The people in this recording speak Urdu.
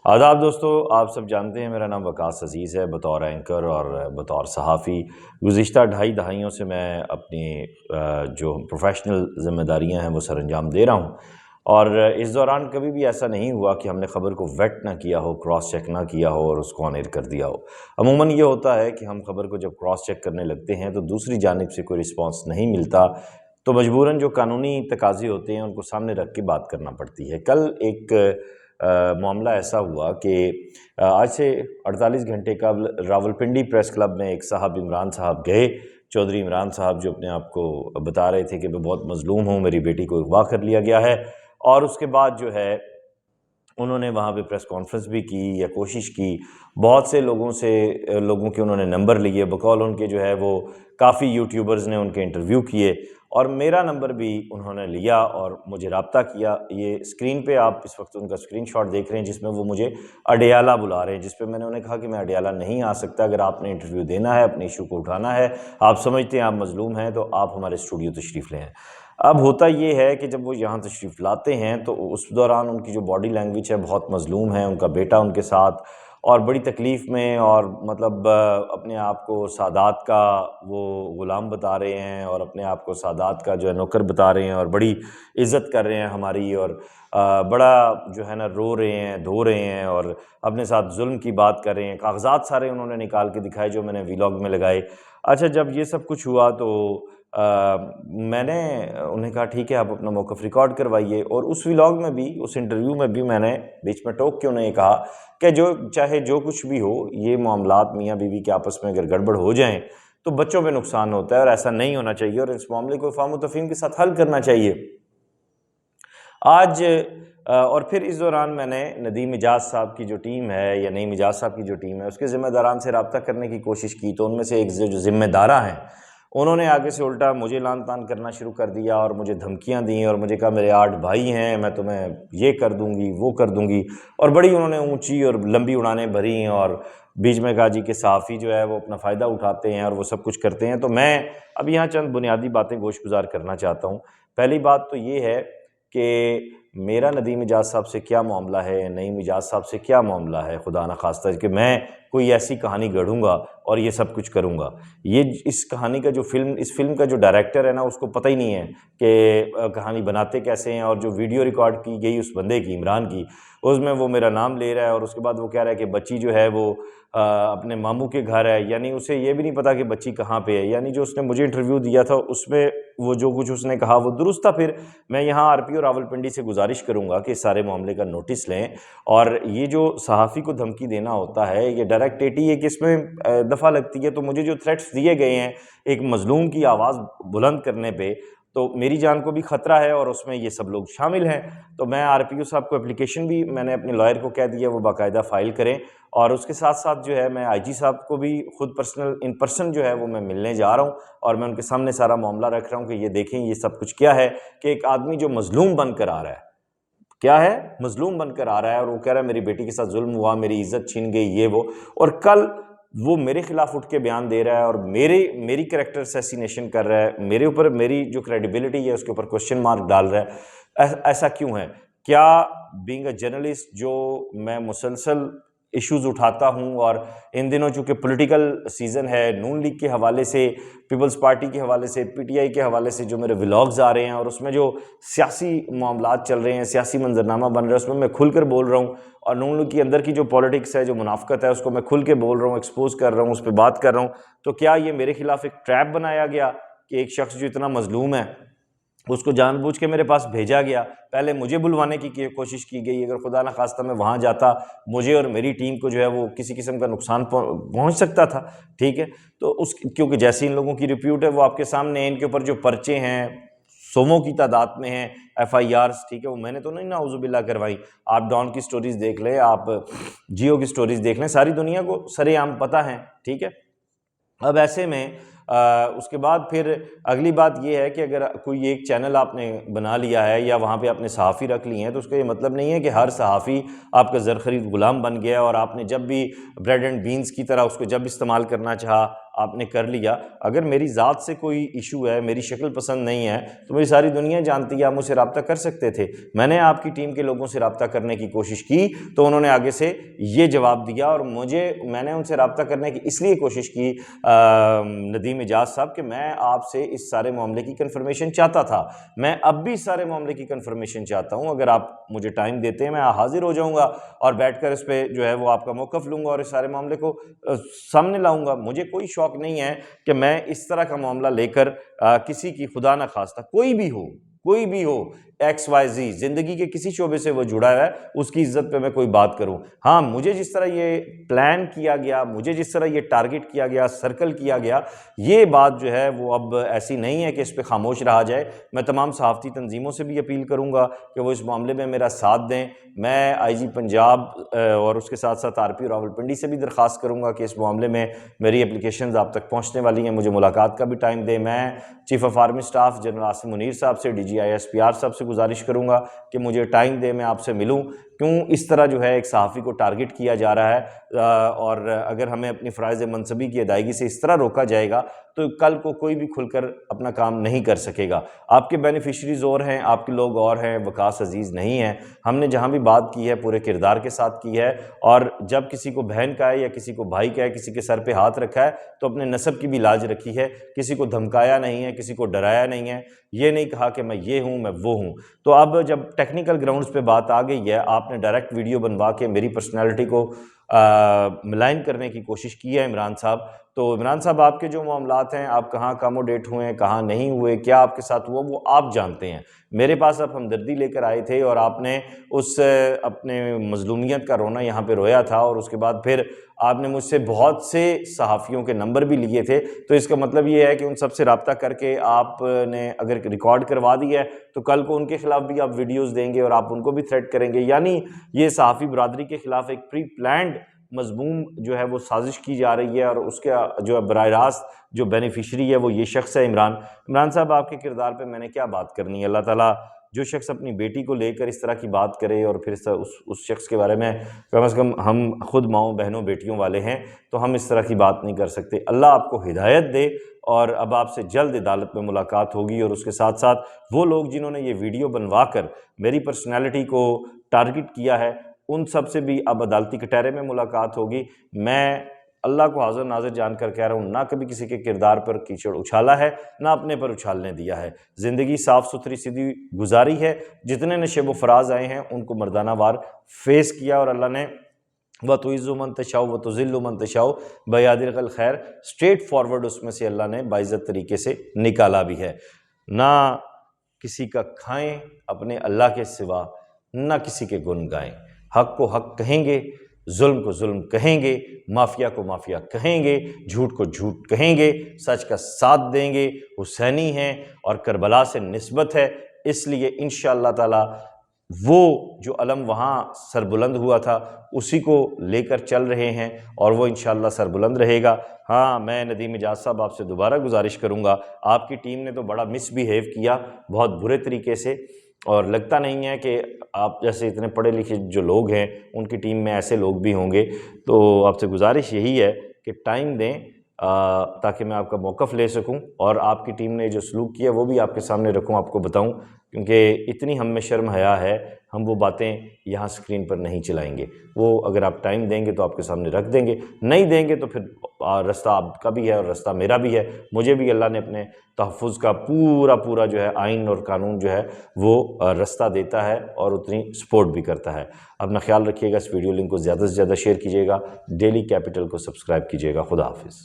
آداب دوستو، آپ سب جانتے ہیں میرا نام وقاص عزیز ہے۔ بطور اینکر اور بطور صحافی گزشتہ 2.5 دہائیوں سے میں اپنی جو پروفیشنل ذمہ داریاں ہیں وہ سر انجام دے رہا ہوں، اور اس دوران کبھی بھی ایسا نہیں ہوا کہ ہم نے خبر کو ویٹ نہ کیا ہو، کراس چیک نہ کیا ہو اور اس کو آن ایئر کر دیا ہو۔ عموماً یہ ہوتا ہے کہ ہم خبر کو جب کراس چیک کرنے لگتے ہیں تو دوسری جانب سے کوئی رسپانس نہیں ملتا، تو مجبوراً جو قانونی تقاضے ہوتے ہیں ان کو سامنے رکھ کے بات کرنا پڑتی ہے۔ کل ایک معاملہ ایسا ہوا کہ آج سے 48 گھنٹے قبل راولپنڈی پریس کلب میں ایک صاحب عمران صاحب گئے، چودھری عمران صاحب، جو اپنے آپ کو بتا رہے تھے کہ میں بہت مظلوم ہوں، میری بیٹی کو اغوا کر لیا گیا ہے، اور اس کے بعد جو ہے انہوں نے وہاں پہ پریس کانفرنس بھی کی یا کوشش کی، بہت سے لوگوں کے انہوں نے نمبر لیے، بقول ان کے جو ہے وہ کافی یوٹیوبرز نے ان کے انٹرویو کیے، اور میرا نمبر بھی انہوں نے لیا اور مجھے رابطہ کیا۔ یہ اسکرین پہ آپ اس وقت ان کا اسکرین شاٹ دیکھ رہے ہیں جس میں وہ مجھے اڈیالہ بلا رہے ہیں، جس پہ میں نے انہیں کہا کہ میں اڈیالہ نہیں آ سکتا، اگر آپ نے انٹرویو دینا ہے، اپنے ایشو کو اٹھانا ہے، آپ سمجھتے ہیں آپ مظلوم ہیں، تو آپ ہمارے اسٹوڈیو تشریف لیں۔ اب ہوتا یہ ہے کہ جب وہ یہاں تشریف لاتے ہیں تو اس دوران ان کی جو باڈی لینگویج ہے بہت مظلوم ہے، ان کا بیٹا ان کے ساتھ اور بڑی تکلیف میں، اور مطلب اپنے آپ کو سادات کا وہ غلام بتا رہے ہیں، اور اپنے آپ کو سادات کا جو ہے نوکر بتا رہے ہیں، اور بڑی عزت کر رہے ہیں ہماری، اور بڑا جو ہے نا رو رہے ہیں، دھو رہے ہیں، اور اپنے ساتھ ظلم کی بات کر رہے ہیں۔ کاغذات سارے انہوں نے نکال کے دکھائے جو میں نے ویلاگ میں لگائے۔ اچھا، جب یہ سب کچھ ہوا تو میں نے انہیں کہا ٹھیک ہے آپ اپنا موقف ریکارڈ کروائیے، اور اس ویلاگ میں بھی، اس انٹرویو میں بھی میں نے بیچ میں ٹوک کے انہیں یہ کہا کہ چاہے جو کچھ بھی ہو، یہ معاملات میاں بیوی کے آپس میں اگر گڑبڑ ہو جائیں تو بچوں پہ نقصان ہوتا ہے، اور ایسا نہیں ہونا چاہیے، اور اس معاملے کو فہم و تفہیم کے ساتھ حل کرنا چاہیے۔ آج اور پھر اس دوران میں نے ندیم اجاز صاحب کی جو ٹیم ہے، یا نعیم اجاز صاحب کی جو ٹیم ہے، اس کے ذمہ داران سے رابطہ کرنے کی کوشش کی، تو ان میں سے ایک جو ذمہ دارہ ہیں، انہوں نے آگے سے الٹا مجھے لان تان کرنا شروع کر دیا، اور مجھے دھمکیاں دیں، اور مجھے کہا میرے 8 بھائی ہیں، میں تمہیں یہ کر دوں گی، وہ کر دوں گی، اور بڑی انہوں نے اونچی اور لمبی اڑانیں بھری ہیں، اور بیچ میں کہا جی کہ صحافی جو ہے وہ اپنا فائدہ اٹھاتے ہیں اور وہ سب کچھ کرتے ہیں۔ تو میں اب یہاں چند بنیادی باتیں گوش گزار کرنا چاہتا ہوں۔ پہلی بات تو یہ ہے کہ میرا ندیم اجاز صاحب سے کیا معاملہ ہے، نعیم اجاز صاحب سے کیا معاملہ ہے، خدا نخواستہ کہ میں کوئی ایسی کہانی گڑھوں گا اور یہ سب کچھ کروں گا۔ یہ اس کہانی کا اس فلم کا جو ڈائریکٹر ہے نا، اس کو پتہ ہی نہیں ہے کہ کہانی بناتے کیسے ہیں، اور جو ویڈیو ریکارڈ کی گئی اس بندے کی، عمران کی، اس میں وہ میرا نام لے رہا ہے، اور اس کے بعد وہ کہہ رہا ہے کہ بچی جو ہے وہ اپنے ماموں کے گھر ہے، یعنی اسے یہ بھی نہیں پتا کہ بچی کہاں پہ ہے۔ یعنی جو اس نے مجھے انٹرویو دیا تھا اس میں وہ جو کچھ اس نے کہا وہ درست تھا۔ پھر میں یہاں آر پی او راولپنڈی سے گزارش کروں گا کہ اس سارے معاملے کا نوٹس لیں، اور یہ جو صحافی کو دھمکی دینا ہوتا ہے، یہ ڈائریکٹ ایٹی ہے کہ اس میں دفعہ لگتی ہے، تو مجھے جو تھریٹس دیے گئے ہیں ایک مظلوم کی آواز بلند کرنے پہ، تو میری جان کو بھی خطرہ ہے، اور اس میں یہ سب لوگ شامل ہیں۔ تو میں آر پی او صاحب کو اپلیکیشن بھی میں نے اپنے لائر کو کہہ دیا وہ باقاعدہ فائل کریں، اور اس کے ساتھ ساتھ جو ہے میں آئی جی صاحب کو بھی خود ان پرسن جو ہے وہ میں ملنے جا رہا ہوں، اور میں ان کے سامنے سارا معاملہ رکھ رہا ہوں کہ یہ دیکھیں یہ سب کچھ کیا ہے، کہ ایک آدمی جو مظلوم بن کر آ رہا ہے، کیا ہے، مظلوم بن کر آ رہا ہے، اور وہ کہہ رہا ہے میری بیٹی کے ساتھ ظلم ہوا، میری عزت چھین گئی، یہ وہ، اور کل وہ میرے خلاف اٹھ کے بیان دے رہا ہے، اور میری کریکٹر اسیسینیشن کر رہا ہے، میرے اوپر میری جو کریڈیبلٹی ہے اس کے اوپر کوسچن مارک ڈال رہا ہے۔ ایسا کیوں ہے؟ کیا بینگ اے جرنلسٹ جو میں مسلسل ایشوز اٹھاتا ہوں، اور ان دنوں چونکہ پولیٹیکل سیزن ہے، نون لیگ کے حوالے سے، پیپلز پارٹی کے حوالے سے، پی ٹی آئی کے حوالے سے جو میرے ولاگز آ رہے ہیں، اور اس میں جو سیاسی معاملات چل رہے ہیں، سیاسی منظرنامہ بن رہا ہے، اس میں کھل کر بول رہا ہوں، اور نون لیگ کے اندر کی جو پالیٹکس ہے، جو منافقت ہے، اس کو میں کھل کے بول رہا ہوں، ایکسپوز کر رہا ہوں، اس پہ بات کر رہا ہوں۔ تو کیا یہ میرے خلاف ایک ٹریپ بنایا گیا کہ ایک شخص جو اتنا مظلوم ہے اس کو جان بوجھ کے میرے پاس بھیجا گیا؟ پہلے مجھے بلوانے کی کوشش کی گئی، اگر خدا نخواستہ میں وہاں جاتا مجھے اور میری ٹیم کو جو ہے وہ کسی قسم کا نقصان پہنچ سکتا تھا، ٹھیک ہے؟ تو کیونکہ جیسی ان لوگوں کی ریپیوٹ ہے وہ آپ کے سامنے ہیں، ان کے اوپر جو پرچے ہیں سوموں کی تعداد میں ہیں، ایف آئی آرز، ٹھیک ہے، وہ میں نے تو نہیں نعوذ باللہ کروائی۔ آپ ڈان کی سٹوریز دیکھ لیں، آپ جیو کی سٹوریز دیکھ لیں، ساری دنیا کو سرے عام پتہ ہیں، ٹھیک ہے؟ اب ایسے میں اس کے بعد پھر اگلی بات یہ ہے کہ اگر کوئی ایک چینل آپ نے بنا لیا ہے یا وہاں پہ آپ نے صحافی رکھ لی ہیں، تو اس کا یہ مطلب نہیں ہے کہ ہر صحافی آپ کا زر خرید غلام بن گیا، اور آپ نے جب بھی بریڈ اینڈ بینز کی طرح اس کو جب استعمال کرنا چاہا آپ نے کر لیا. اگر میری ذات سے کوئی ایشو ہے, میری شکل پسند نہیں ہے, تو میری ساری دنیا جانتی ہے, آپ مجھ سے رابطہ کر سکتے تھے. میں نے آپ کی ٹیم کے لوگوں سے رابطہ کرنے کی کوشش کی تو انہوں نے آگے سے یہ جواب دیا, اور میں نے ان سے رابطہ کرنے کی اس لیے کوشش کی ندیم اجاز صاحب کہ میں آپ سے اس سارے معاملے کی کنفرمیشن چاہتا تھا. میں اب بھی سارے معاملے کی کنفرمیشن چاہتا ہوں. اگر آپ مجھے ٹائم دیتے ہیں میں حاضر ہو جاؤں گا اور بیٹھ کر اس پہ جو ہے وہ آپ کا موقف لوں گا اور اس سارے معاملے کو سامنے لاؤں گا. مجھے کوئی شوق نہیں ہے کہ میں اس طرح کا معاملہ لے کر کسی کی خدا نہ خواستہ کوئی بھی ہو ایکس وائی زی زندگی کے کسی شعبے سے وہ جڑا ہے, اس کی عزت پہ میں کوئی بات کروں. ہاں, مجھے جس طرح یہ پلان کیا گیا, مجھے جس طرح یہ ٹارگٹ کیا گیا, سرکل کیا گیا, یہ بات جو ہے وہ اب ایسی نہیں ہے کہ اس پہ خاموش رہا جائے. میں تمام صحافتی تنظیموں سے بھی اپیل کروں گا کہ وہ اس معاملے میں میرا ساتھ دیں. میں آئی جی پنجاب اور اس کے ساتھ ساتھ آر پی راولپنڈی سے بھی درخواست کروں گا کہ اس معاملے میں میری اپلیکیشنز آپ تک پہنچنے والی ہیں, مجھے ملاقات کا بھی ٹائم دیں. میں chief of army staff general Asim Munir صاحب سے, D G I S P R صاحب سے گزارش کروں گا کہ مجھے ٹائم دے, میں آپ سے ملوں. کیوں اس طرح جو ہے ایک صحافی کو ٹارگٹ کیا جا رہا ہے, اور اگر ہمیں اپنی فرائض منصبی کی ادائیگی سے اس طرح روکا جائے گا تو کل کو کوئی بھی کھل کر اپنا کام نہیں کر سکے گا. آپ کے بینیفیشریز اور ہیں, آپ کے لوگ اور ہیں, وقاص عزیز نہیں ہیں. ہم نے جہاں بھی بات کی ہے پورے کردار کے ساتھ کی ہے, اور جب کسی کو بہن کا ہے یا کسی کو بھائی کا ہے, کسی کے سر پہ ہاتھ رکھا ہے تو اپنے نسب کی بھی لاج رکھی ہے. کسی کو دھمکایا نہیں ہے, کسی کو ڈرایا نہیں ہے, یہ نہیں کہا کہ میں یہ ہوں میں وہ ہوں. تو اب جب ٹیکنیکل گراؤنڈز پہ بات آ گئی ہے, آپ نے ڈائریکٹ ویڈیو بنوا کے میری پرسنالٹی کو ملائن کرنے کی کوشش کی ہے عمران صاحب. تو عمران صاحب, آپ کے جو معاملات ہیں, آپ کہاں اکاموڈیٹ ہوئے ہیں, کہاں نہیں ہوئے, کیا آپ کے ساتھ ہوا, وہ آپ جانتے ہیں. میرے پاس آپ ہمدردی لے کر آئے تھے اور آپ نے اس اپنے مظلومیت کا رونا یہاں پہ رویا تھا, اور اس کے بعد پھر آپ نے مجھ سے بہت سے صحافیوں کے نمبر بھی لیے تھے. تو اس کا مطلب یہ ہے کہ ان سب سے رابطہ کر کے آپ نے اگر ریکارڈ کروا دی ہے تو کل کو ان کے خلاف بھی آپ ویڈیوز دیں گے اور آپ ان کو بھی تھریٹ کریں گے. یعنی یہ صحافی برادری کے خلاف ایک پری پلانڈ مضموم جو ہے وہ سازش کی جا رہی ہے, اور اس کا جو براہ راست جو بینیفیشری ہے وہ یہ شخص ہے عمران صاحب. آپ کے کردار پہ میں نے کیا بات کرنی ہے. اللہ تعالیٰ جو شخص اپنی بیٹی کو لے کر اس طرح کی بات کرے اور پھر اس شخص کے بارے میں کم از کم, ہم خود ماؤں بہنوں بیٹیوں والے ہیں تو ہم اس طرح کی بات نہیں کر سکتے. اللہ آپ کو ہدایت دے, اور اب آپ سے جلد عدالت میں ملاقات ہوگی. اور اس کے ساتھ ساتھ وہ لوگ جنہوں نے یہ ویڈیو بنوا کر میری پرسنالٹی کو ٹارگٹ کیا ہے, ان سب سے بھی اب عدالتی کٹہرے میں ملاقات ہوگی. میں اللہ کو حاضر ناظر جان کر کہہ رہا ہوں, نہ کبھی کسی کے کردار پر کیچڑ اچھالا ہے, نہ اپنے پر اچھالنے دیا ہے. زندگی صاف ستھری سیدھی گزاری ہے. جتنے نشیب و فراز آئے ہیں ان کو مردانہ وار فیس کیا, اور اللہ نے وَتُعِزُّ مَن تَشَاءُ وَتُذِلُّ مَن تَشَاءُ بِیَدِکَ الْخَیرُ اسٹریٹ فارورڈ اس میں سے اللہ نے باعزت طریقے سے نکالا بھی ہے. نہ کسی کا کھائیں اپنے اللہ کے سوا, نہ کسی کے گن گائیں. حق کو حق کہیں گے, ظلم کو ظلم کہیں گے, مافیا کو مافیا کہیں گے, جھوٹ کو جھوٹ کہیں گے, سچ کا ساتھ دیں گے. حسینی ہیں اور کربلا سے نسبت ہے, اس لیے انشاءاللہ تعالی وہ جو علم وہاں سربلند ہوا تھا اسی کو لے کر چل رہے ہیں, اور وہ انشاءاللہ سربلند رہے گا. ہاں, میں ندیم اجاز صاحب آپ سے دوبارہ گزارش کروں گا, آپ کی ٹیم نے تو بڑا مس بیہیو کیا, بہت برے طریقے سے, اور لگتا نہیں ہے کہ آپ جیسے اتنے پڑھے لکھے جو لوگ ہیں ان کی ٹیم میں ایسے لوگ بھی ہوں گے. تو آپ سے گزارش یہی ہے کہ ٹائم دیں تاکہ میں آپ کا موقف لے سکوں, اور آپ کی ٹیم نے جو سلوک کیا وہ بھی آپ کے سامنے رکھوں, آپ کو بتاؤں, کیونکہ اتنی ہم میں شرم حیا ہے, ہم وہ باتیں یہاں سکرین پر نہیں چلائیں گے. وہ اگر آپ ٹائم دیں گے تو آپ کے سامنے رکھ دیں گے, نہیں دیں گے تو پھر رستہ آپ کا بھی ہے اور رستہ میرا بھی ہے. مجھے بھی اللہ نے اپنے تحفظ کا پورا جو ہے آئین اور قانون جو ہے وہ رستہ دیتا ہے اور اتنی سپورٹ بھی کرتا ہے. اپنا خیال رکھیے گا. اس ویڈیو لنک کو زیادہ سے زیادہ شیئر کیجیے گا. ڈیلی کیپٹل کو سبسکرائب کیجیے گا. خدا حافظ.